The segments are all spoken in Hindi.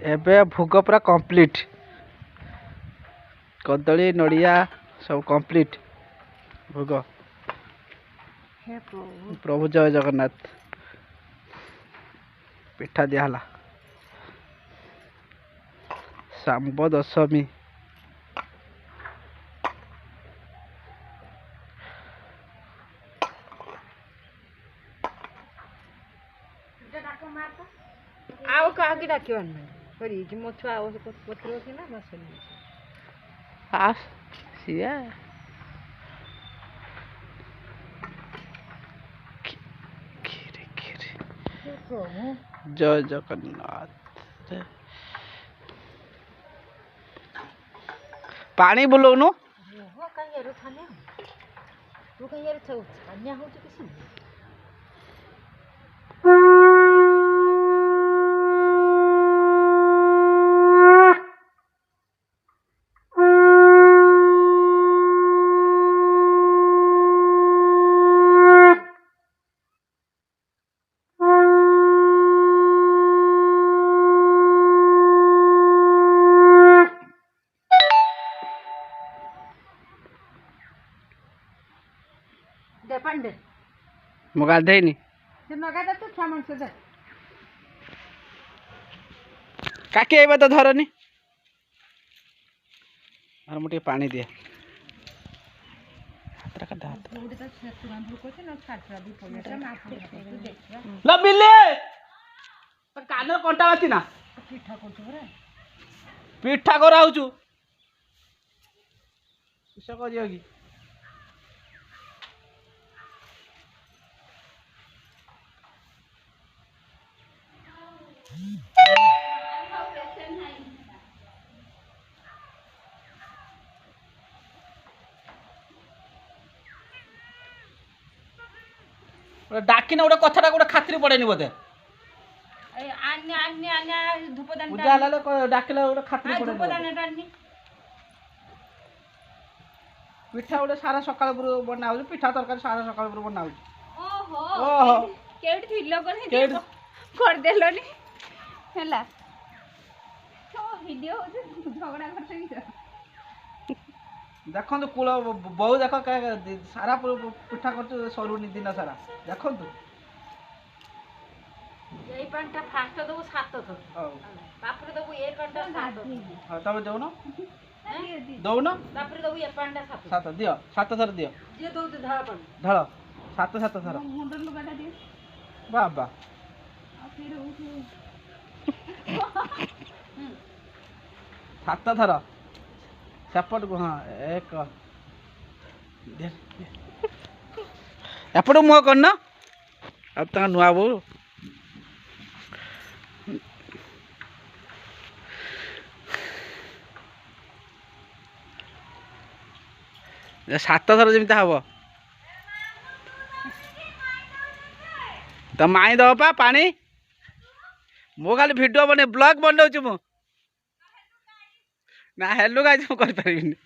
एबे भोग पूरा कंप्लीट कदली नड़िया सब कंप्लीट भोग। हे प्रभु प्रभु जय जगन्नाथ पिठा दिहला सांब दशमी आओ कहा कि डाकियो सॉरी कि मो छुआ पत्र कि ना बस आस सिया खीरे खीरे हे प्रभु जय जगन्नाथ पानी बुलौनु हो कहीं एरो छान्या तू कहीं एरो छान्या हो किसी दे पंडे मु गाधेनी से नगा दे तू छा मनसे दे काके एबे तो धरनी और मुटे पानी दिया हाथ का हाथ उडे तो तुरंत रुको से न छाटरा दी पड़े माफ तू देखवा ल बिल्ली पर कानर कंटा आती ना पिठा को रे पिठा करा होचु किस करियो की डाकिना गोटे कथाटा गोटे खातिर पड़ेनी बोधे आन्या आन्या आन्या धूपदान पूजा लाले डाकिला गोटे खातिर पड़ेनी धूपदान टानी पिठा गोटे सारा सकाळ पुर बना हो पिठा तरकारी सारा सकाळ पुर बना हो ओहो ओहो केउठी थिलो कोनी केउठी कर देलोनी हैला तो वीडियो हो झगड़ा करते की देखो कूल बहु देख सारा पिठा कर सरुनी दिन सारा देखो এই পানটা ফার্স্ট দেবো 7 তো তারপরে দেবো এই পানটা 7 हाँ तब दौन दौन তারপরে দেবো এই পানটা 7 सात दियो 7 थर दियो যে দউতে ধারা পান ढाल 7 थर মুন্ডর লুগাটা দি बाबा আর ফির উঠু 7 थर सेपट को हाँ एक एपट मुह करना अब तक नुआ बो सात थर जमी हम तो माई दब पा पानी मो खाली भिडियो बने ब्लॉग बनाऊँ मु ना हेलो गाइस मु कर परिबिनी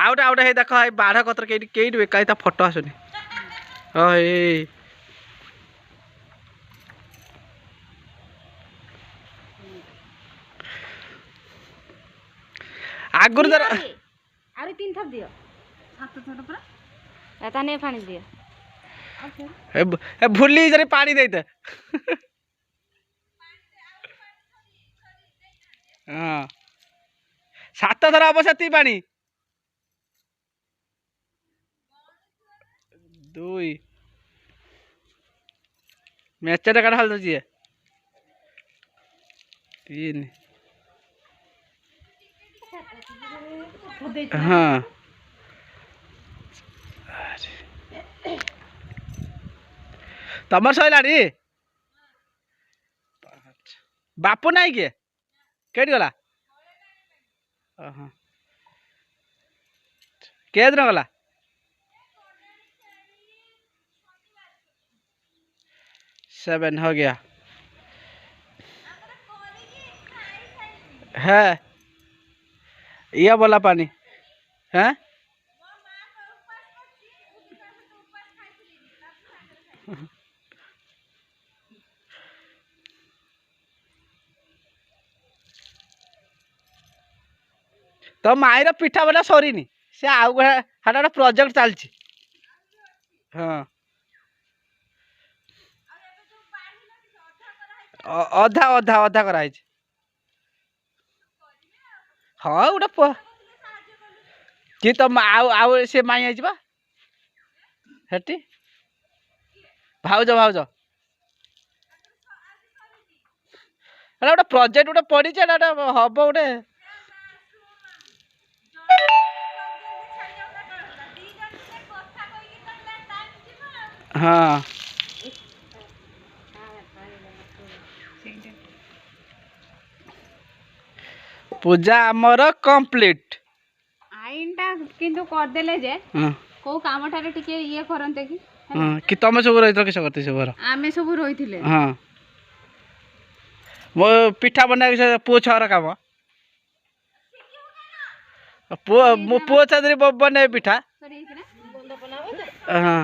आउट आउट हे देख ए बाढ़ कतर के केई बेका ता फोटो आसुनी हां ए आगुर दर आरे 3 थप दियो 7 थप पर एता ने पानी दियो ए भूली जरे पानी देते हां 7 थर हम से पानी 2 मैचटा काट हाल दे 3 हाँ तमर सैलानी बापू नाई के केट गला के दिन गला सेवन हो गया है यह बोला पानी है तो माईर पिठा बना सरीनी से आउ गोटे प्रोजेक्ट चलती हाँ अधा अधा अधा कराई हाँ गोटे कि तुम आउ आउ से माई आई हेटी भाउज भाउज गोटे प्रोजेक्ट गोटे पड़ी हम गोटे हाँ पूजा आमर कंप्लीट आईनटा किंतु करदेले जे को काम ठारे टिके ये करंते कि तुम सब रही किस करते सब घर आमे सब रहिथिले हाँ मो पिठा बना पुओ छर काम पुओ मो पुओ छात्री बने पिठा हाँ